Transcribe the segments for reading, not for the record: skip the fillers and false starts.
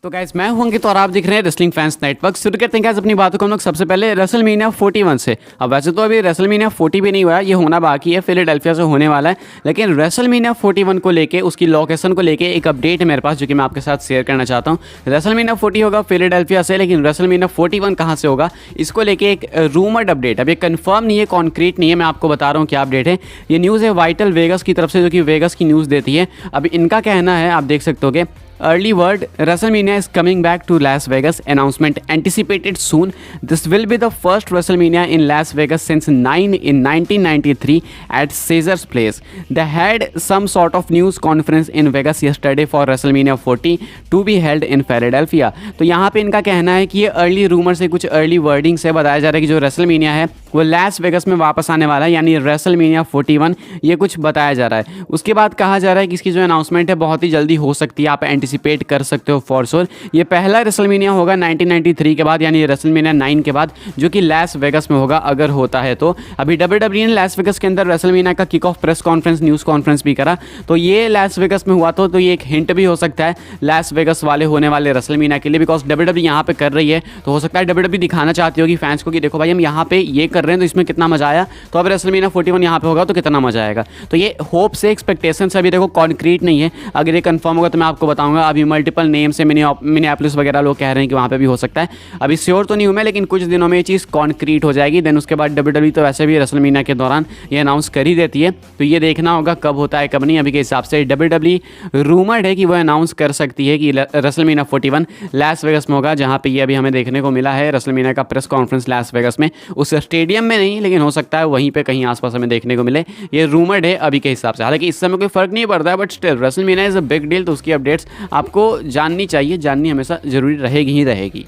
तो गाइस मैं हूं अंकित और आप दिख रहे हैं रेसलिंग फैंस नेटवर्क। शुरू करते हैं गाइस अपनी बातों को हम लोग सबसे पहले रेसलमेनिया 41 से। अब वैसे तो अभी रेसलमेनिया 40 भी नहीं हुआ है, ये होना बाकी है, फिलाडेल्फिया से होने वाला है। लेकिन रेसलमेनिया 41 को लेके उसकी लोकेशन को लेके एक अपडेट है मेरे पास जो कि मैं आपके साथ शेयर करना चाहता हूँ। रेसलमेनिया 40 होगा फिलाडेल्फिया से, लेकिन रेसलमेनिया 41 कहाँ से होगा इसको लेके एक रूमर्ड अपडेट। अब ये कंफर्म नहीं है, कॉन्क्रीट नहीं है, मैं आपको बता रहा हूँ क्या अपडेट है। ये न्यूज़ है वाइटल वेगस की तरफ से, जो कि वेगस की न्यूज़ देती है। अब इनका कहना है, आप देख सकते हो कि early word WrestleMania is coming back to Las Vegas, announcement anticipated soon. This will be the first WrestleMania in Las Vegas since 1993 at Caesars Place. They had some sort of news conference in Vegas yesterday for WrestleMania 40 to be held in Philadelphia. तो यहाँ पे इनका कहना है कि ये early rumour से कुछ अर्ली वर्डिंग से बताया जा रहा है कि जो WrestleMania है वो लास वेगस में वापस आने वाला है, यानी WrestleMania 41 ये कुछ बताया जा रहा है। उसके बाद कहा जा रहा है कि इसकी जो अनाउंसमेंट है बहुत ही जल्दी हो सकती है, आप एंटिसिपेट कर सकते हो फॉर श्योर। ये पहला रेसलमेनिया होगा 1993 के बाद, यानी रेसलमेनिया 9 के बाद, जो कि लास वेगस में होगा अगर होता है तो। अभी WWE ने लास वेगस के अंदर रेसलमेनिया का kick off press conference, news conference भी करा, तो ये लास वेगस में हुआ तो ये एक हिंट भी हो सकता है लास वेगस वाले होने वाले रेसलमेनिया के लिए, बिकॉज WWE यहाँ पे कर रही है तो हो सकता है WWE दिखाना चाहती होगी फैंस को कि देखो भाई हम यहाँ पे ये कर रहे हैं तो इसमें कितना मजा आया, तो अब रेसलमेनिया 41 यहाँ पे होगा तो कितना मजा आएगा। तो ये होप से एक्सपेक्टेशन से अभी देखो कॉन्क्रीट नहीं है, अगर ये कंफर्म होगा तो मैं आपको बताऊंगा। अभी मल्टीपल नेम से मिनियापोलिस वगैरह लोग कह रहे हैं कि वहाँ पे भी हो सकता है, अभी श्योर तो नहीं हूँ मैं, लेकिन कुछ दिनों में ये चीज़ कॉन्क्रीट हो जाएगी। देन उसके बाद WWE तो वैसे भी रेसलमेनिया के दौरान ये अनाउंस कर ही देती है, तो ये देखना होगा कब होता है कब नहीं। अभी के हिसाब से WWE रूमर्ड है कि वो अनाउंस कर सकती है कि रेसलमेनिया 41 लास वेगस में होगा, जहाँ पे ये अभी हमें देखने को मिला है रेसलमेनिया का प्रेस कॉन्फ्रेंस लास वेगस में, उस स्टेडियम में नहीं, लेकिन हो सकता है वहीं पे कहीं आसपास हमें देखने को मिले। ये रूमर्ड है अभी के हिसाब से, हालांकि इस समय कोई फर्क नहीं पड़ता है, but still WrestleMania is a big deal, तो उसकी अपडेट्स आपको जाननी चाहिए, जाननी हमेशा जरूरी रहेगी ही रहेगी।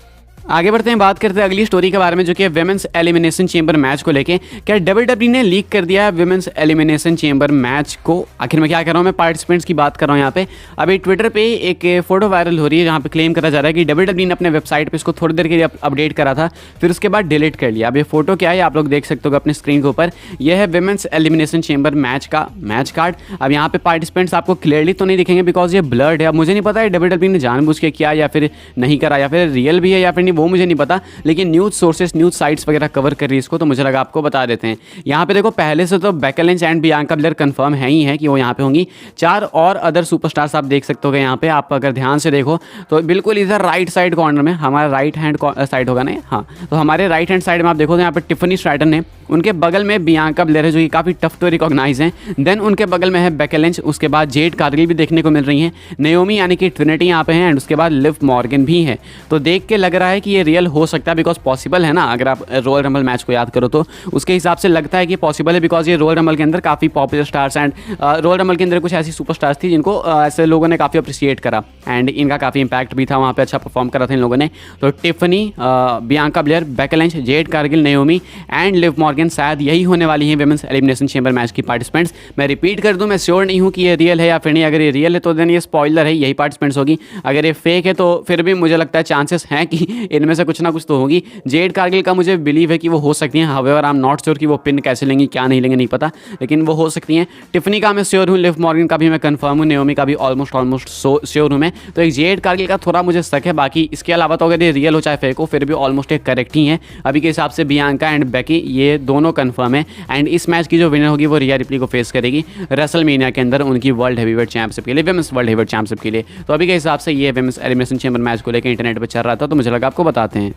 आगे बढ़ते हैं, बात करते हैं अगली स्टोरी के बारे में, जो कि विमेंस एलिमिनेशन चेंबर मैच को लेके। क्या WWE ने लीक कर दिया है विमेंस एलिमिनेशन चेंबर मैच को? आखिर मैं क्या कर रहा हूँ, मैं पार्टिसिपेंट्स की बात कर रहा हूँ यहाँ पे। अभी ट्विटर पे एक फोटो वायरल हो रही है जहाँ पे क्लेम करा जा रहा है कि WWE ने अपने वेबसाइट पे इसको थोड़ी देर के लिए अपडेट करा था, फिर उसके बाद डिलीट कर लिया। अब ये फोटो क्या है आप लोग देख सकते हो अपने स्क्रीन के ऊपर, यह है विमेंस एलिमिनेशन चेंबर मैच का मैच कार्ड। अब यहाँ पे पार्टिसिपेंट्स आपको क्लियरली तो नहीं दिखेंगे बिकॉज ये ब्लर्ड है। अब मुझे नहीं पता है WWE ने जानबूझ के किया या फिर नहीं करा, या फिर रियल भी है या फिर नहीं, वो मुझे नहीं पता, लेकिन न्यूज़ सोर्सेस न्यूज़ साइट्स वगैरह कवर कर रही है इसको, तो मुझे लगा आपको बता देते हैं। यहाँ पे देखो पहले से तो Becky Lynch and Bianca Blair confirm है ही है कि वो यहाँ पे होंगी। 4 और अदर सुपरस्टार्स आप देख सकते हो यहाँ पे, आप अगर ध्यान से देखो तो बिल्कुल इधर राइट साइड कॉर्नर में, हमारा राइट हैंड साइड होगा ना, हाँ, तो हमारे राइट हैंड साइड में आप देखो तो यहाँ पे टिफनी स्ट्रैटन है, उनके बगल में बियांका ब्लेयर है जो कि काफ़ी टफ टू रिकॉग्नाइज हैं। देन उनके बगल में है बेकी लिंच, उसके बाद जेड कारगिल भी देखने को मिल रही हैं, नेओमी यानी कि ट्रिनिटी यहाँ पे हैं, एंड उसके बाद लिव मॉर्गन भी है। तो देख के लग रहा है कि ये रियल हो सकता है, बिकॉज पॉसिबल है ना, अगर आप रॉयल रंबल मैच को याद करो तो उसके हिसाब से लगता है कि पॉसिबल है, बिकॉज ये रॉयल रंबल के अंदर काफ़ी popular stars and royal rumble के अंदर कुछ ऐसी सुपरस्टार्स थी जिनको ऐसे लोगों ने काफ़ी अप्रिशिएट करा, एंड इनका काफ़ी इंपैक्ट भी था वहाँ पे, अच्छा परफॉर्म करा था इन लोगों ने। तो Tiffany, Bianca Blair, Becky Lynch, Jade Cargill, Naomi and Liv Morgan शायद यही होने वाली हैं विमेंस एलिमिनेशन चेंबर मैच की पार्टिसिपेंट्स। मैं रिपीट कर दूं, मैं श्योर नहीं हूं कि ये रियल है या फिर नहीं। अगर ये रियल है तो देन ये स्पॉइलर है, यही पार्टिसिपेंट्स होगी। अगर ये फेक है तो फिर भी मुझे लगता है चांसेस हैं कि इनमें से कुछ ना कुछ तो होगी। जेड कारगिल का मुझे बिलीव है कि वो हो सकती हैं, however I am not sure कि वो पिन कैसे लेंगी, क्या नहीं लेंगे नहीं पता, लेकिन वो हो सकती हैं। टिफनी का मैं श्योर हूँ, लिव मॉर्गन का भी मैं कंफर्म हूँ, नेओमी का भी ऑलमोस्ट श्योर हूँ मैं। तो एक जेड कारगिल का थोड़ा मुझे शक है, बाकी इसके अलावा तो अगर ये रियल हो चाहे फेक हो फिर भी ऑलमोस्ट एक करेक्ट ही है। अभी के हिसाब से बियांका एंड बेकी ये दोनों कंफर्म है, एंड इस मैच की जो विनर होगी वो रिया रिप्ली को फेस करेगी रेसलमेनिया के अंदर उनकी वर्ल्ड हेवीवेट चैंपियनशिप के लिए, विमेंस वर्ल्ड हेवीवेट चैंपियनशिप के लिए। तो अभी के हिसाब से ये विमेंस एलिमिनेशन चैंबर मैच को लेकर इंटरनेट पर चल रहा था, तो मुझे लगा आपको बताते हैं।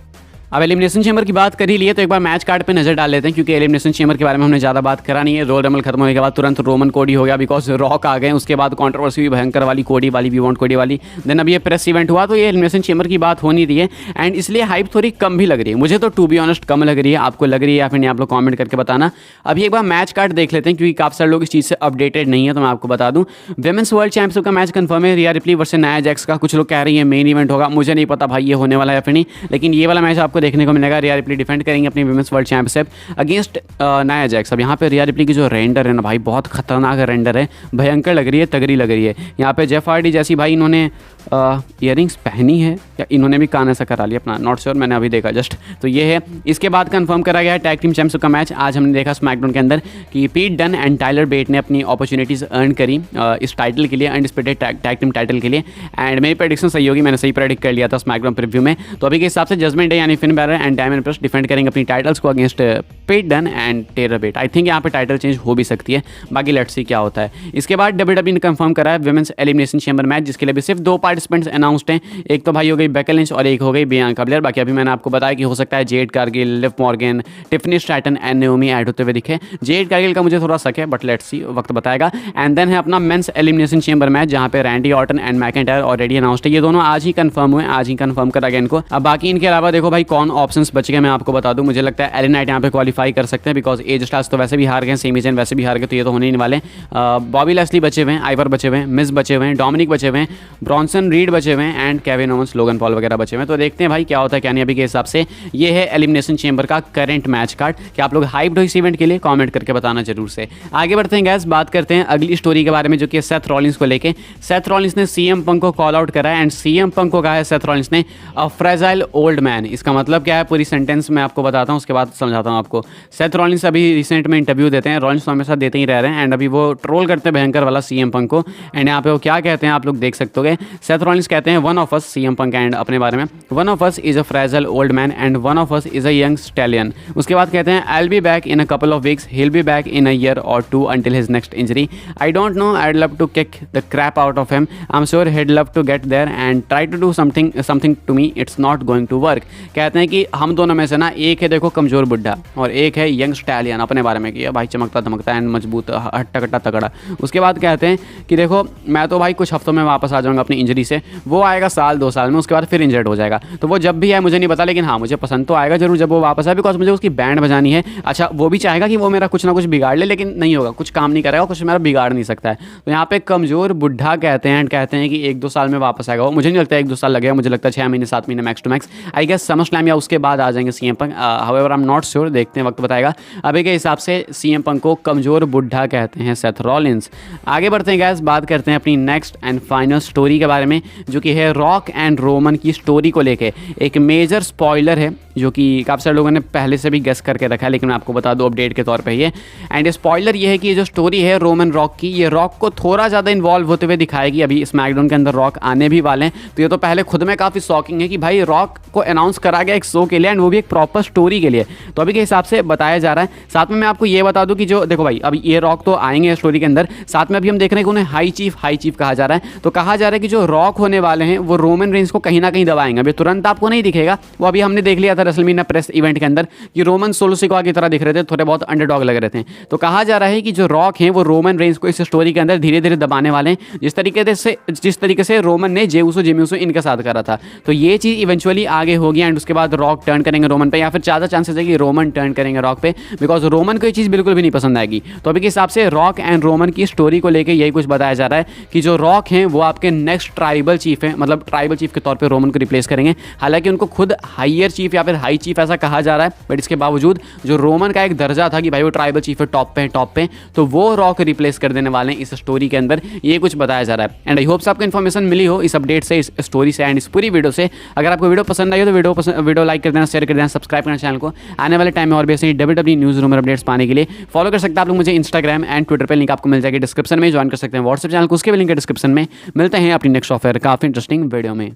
अब एलिमिनेशन चेंबर की बात कर ही लिए तो एक बार मैच कार्ड पे नजर डाल लेते हैं, क्योंकि एलिमिनेशन चेंबर के बारे में हमने ज़्यादा बात करा नहीं है। रॉयल रंबल खत्म होने के बाद तुरंत रोमन कोडी हो गया, बिकॉज रॉक आ गए, उसके बाद कंट्रोवर्सी भी भयंकर वाली कोडी वाली, वी वांट कोडी वाली। देन अभी ये प्रेस इवेंट हुआ तो ये एलिमिनेशन चेंबर की बात हो नहीं रही है, एंड इसलिए हाइप थोड़ी कम भी लग रही है। मुझे तो टू बी ऑनेस्ट कम लग रही है, आपको लग रही है या फिर नहीं आप लोग कॉमेंट करके बताना। अभी एक बार मैच कार्ड देख लेते हैं, क्योंकि काफ़ी सारे लोग इस चीज़ से अपडेटेड नहीं है, तो मैं आपको बता दूँ विमेंस वर्ल्ड चैंपियनशिप का मैच कंफर्म है, रिया रिप्ली वर्सेस नाया जैक्स का। कुछ लोग कह रही है मेन इवेंट होगा, मुझे नहीं पता भाई ये होने वाला है या फिर नहीं, लेकिन ये वाला मैच आपको देखने को मिलेगा। रिया रिप्ली डिफेंड करेंगे अपनी women's world championship against Nia Jax. अब यहाँ पे रिया रिप्ली की जो रेंडर है ना भाई, बहुत खतरनाक रेंडर है, भयंकर लग रही है, तगड़ी लग रही है। यहाँ पे जेफ हार्डी जैसी भाई इन्होंने ईयरिंग्स पहनी है या इन्होंने भी कान ऐसा करा लिया अपना, नॉट श्योर, मैंने अभी देखा जस्ट। तो ये है। इसके बाद कंफर्म करा गया है टैग टीम चैंपियनशिप का मैच। आज हमने देखा स्मैकडाउन के अंदर कि पीट डन एंड टाइलर बेट ने अपनी अपॉर्चुनिटीज़ अर्न करी इस टाइटल के लिए, अनडिस्प्यूटेड टैग टीम टाइटल के लिए। एंड मेरी प्रेडिक्शन सही होगी, मैंने सही प्रेडिक्ट कर लिया था स्मैकडाउन प्रीव्यू में। तो अभी के हिसाब से जजमेंट डे यानी Finn Balor and Damian Priest defend करेंगे अपनी टाइटल्स को against Pete Dunne and Tyler Bate. I think यहाँ पे टाइटल चेंज हो भी सकती है, बाकी लेट्स सी क्या होता है। इसके बाद WWE ने कंफर्म करा है विमेंस एलिमिनेशन चैम्बर मैच, जिसके लिए भी सिर्फ 2 पार्टिसिपेंट्स अनाउंस्ड हैं। एक तो भाई हो गई बेकी लिंच और एक हो गई बियांका ब्लेयर। बाकी अभी मैंने आपको बताया कि हो सकता है Jade Cargill, Liv Morgan, Tiffany Stratton and Naomi add होते हुए दिखे। जेड कारगिल का मुझे थोड़ा शक है, बट लेट्स सी, वक्त बताएगा। एंड देन है अपना मेंस एलिमिनेशन चैम्बर मैच, जहाँ पे Randy Orton and McIntyre already announced है। ये दोनों आज ही कंफर्म हुए, आज ही कंफर्म करा गया इनको। अब बाकी इनके अलावा देखो भाई कौन ऑप्शंस बच गए, मैं आपको बता दूं। मुझे लगता है एली नाइट यहाँ पे क्वालिफाई कर सकते हैं, बिकॉज एज स्टार्स तो वैसे भी हार गए, सेमी जैन वैसे भी हार गए, तो ये तो होने नहीं वाले। बॉबी लेस्ली बचे हुए हैं, आइवर बचे हुए हैं, मिस बचे हुए हैं, डोमिनिक बचे हुए हैं, ब्रॉन्सन रीड बचे हुए हैं and Kevin Owens, Logan Paul वगैरह बचे हुए हैं। तो देखते हैं भाई क्या होता है क्या नहीं। अभी के हिसाब से ये है एलिमिनेशन चैम्बर का करंट मैच कार्ड। क्या आप लोग हाइप्ड हो इस इवेंट के लिए? कमेंट करके बताना जरूर से। आगे बढ़ते हैं गैस, बात करते हैं अगली स्टोरी के बारे में, जो कि सेथ रॉलिंस को लेके। सेथ रॉलिंस ने सीएम पंक को कॉल आउट करा है एंड सीएम पंक को कहा है सेथ रॉलिंस ने अ फ्रेजाइल ओल्ड मैन। इसका मतलब क्या है, पूरी सेंटेंस मैं आपको बताता हूँ, उसके बाद समझाता हूँ आपको। सेथ रॉलिंस अभी रिसेंट में इंटरव्यू देते हैं, रॉलिंस तो हमेशा देते ही रह रहे हैं, एंड अभी वो ट्रोल करते हैं भयंकर वाला सीएम पंक को। एंड यहाँ पे वो क्या कहते हैं आप लोग देख सकते हो। सेथ रॉलिंस कहते हैं one of us, CM Punk and अपने बारे में, one of us is a fragile old man and one of us is a young stallion. उसके बाद कहते हैं I will be back in a couple of weeks, he will be back in a year और 2 until his next injury. I don't know, I'd love to kick the crap out of him. I'm sure he'd love to get there and try to do something to me. It's not going to work. कहते हैं कि हम दोनों में से ना एक है देखो कमज़ोर बुढ़ा और एक है यंग स्टैलियन, अपने बारे में किया भाई, चमकता धमकता एंड मजबूत, हट्टा कट्टा तगड़ा। उसके बाद कहते हैं कि देखो मैं तो भाई कुछ हफ्तों में वापस आ जाऊँगा अपनी इंजरी से, वो आएगा 1-2 साल में, उसके बाद फिर इंजर्ड हो जाएगा। तो वो जब भी है मुझे नहीं पता, लेकिन हाँ मुझे पसंद तो आएगा जरूर जब वो वापस आए, बिकॉज मुझे उसकी बैंड बजानी है। अच्छा वो भी चाहेगा कि वो मेरा कुछ ना कुछ बिगाड़ ले, लेकिन नहीं होगा, कुछ काम नहीं करेगा, कुछ मेरा बिगाड़ नहीं सकता है। तो यहाँ पे कमज़ोर बुढ़ा कहते हैं एंड कहते हैं कि 1-2 साल में वापस आएगा वो। मुझे नहीं लगता 1-2 साल लगेगा, मुझे लगता है 6 महीने 7 महीने max to max. I guess SummerSlam या उसके बाद आ जाएंगे CM Punk. However I am not sure, देखते हैं वक्त बताएगा। अभी के हिसाब से सीएम पंक को कमज़ोर बुढ़ा कहते हैं सेथ रॉलिंस। आगे बढ़ते हैं गैस, बात करते हैं अपनी नेक्स्ट एंड फाइनल स्टोरी के बारे में, जो कि है रॉक एंड रोमन की स्टोरी को लेके। एक मेजर स्पॉइलर है जो कि काफ़ी सारे लोगों ने पहले से भी गेस करके रखा है, लेकिन मैं आपको बता दूं अपडेट के तौर पे ये। एंड स्पॉइलर ये है कि ये जो स्टोरी है रोमन रॉक की, ये रॉक को थोड़ा ज़्यादा इन्वॉल्व होते हुए दिखाएगी। अभी स्मैकडाउन के अंदर रॉक आने भी वाले हैं, तो ये तो पहले खुद में काफ़ी शॉकिंग है कि भाई रॉक को अनाउंस करा गया एक शो के लिए, एंड वो भी एक प्रॉपर स्टोरी के लिए। तो अभी के हिसाब से बताया जा रहा है। साथ में मैं आपको ये बता दूं कि जो देखो भाई अभी ये रॉक तो आएंगे स्टोरी के अंदर, साथ में अभी हम देख रहे हैं कि उन्हें हाई चीफ कहा जा रहा है। तो कहा जा रहा है कि जो रॉक होने वाले हैं वो रोमन रेंज को कहीं ना कहीं दबाएंगे। अभी तुरंत आपको नहीं दिखेगा, वो अभी हमने देख लिया था रेसलमेनिया प्रेस इवेंट के अंदर कि रोमन सोलो सिकोआ की तरह दिख रहे थे, थोड़े बहुत अंडरडॉग लग रहे थे। तो कहा जा रहा है कि जो रॉक हैं वो रोमन रेंज को इस स्टोरी के अंदर धीरे धीरे दबाने वाले हैं, जिस तरीके से रोमन ने जेउसो जिम्यूसो इनके साथ करा था। तो ये चीज़ इवेंचुअली आगे होगी एंड उसके बाद रॉक टर्न करेंगे रोमन पे, या फिर ज़्यादा चांसेस है कि रोमन टर्न करेंगे रॉक पे, बिकॉज रोमन को ये चीज़ बिल्कुल भी नहीं पसंद आएगी। तो अभी के हिसाब से रॉक एंड रोमन की स्टोरी को लेकर यही कुछ बताया जा रहा है कि जो रॉक हैं वो आपके नेक्स्ट ट्राइबल चीफ हैं, मतलब ट्राइबल चीफ के तौर पर रोमन को रिप्लेस करेंगे। हालांकि उनको खुद हाइयर चीफ या फिर हाई चीफ ऐसा कहा जा रहा है, बट इसके बावजूद जो रोमन का एक दर्जा था कि भाई वो ट्राइबल चीफ है, टॉप पे, तो वो रॉक रिप्लेस कर देने वाले हैं इस स्टोरी के अंदर, ये कुछ बताया जा रहा है। एंड आई होप्स आपको इन्फॉर्मेशन मिली हो इस अपडेट से, इस स्टोरी से एंड इस पूरी वीडियो से। अगर आपको वीडियो पसंद आई हो तो वीडियो लाइक कर देना, शेयर कर देना, सब्सक्राइब करना चैनल को। आने वाले टाइम में और भी ऐसे WWE न्यूज़ रूमर अपडेट्स पाने के लिए फॉलो कर सकते हैं आप लोग मुझे इंस्टाग्राम एंड ट्विटर पर, लिंक आपको मिल जाएगी डिस्क्रिप्शन में। ज्वाइन कर सकते हैं व्हाट्सएप चैनल को, उसके भी लिंक है डिस्क्रिप्शन में। मिलते हैं अपनी नेक्स्ट ऑफर काफ़ी इंटरेस्टिंग वीडियो में।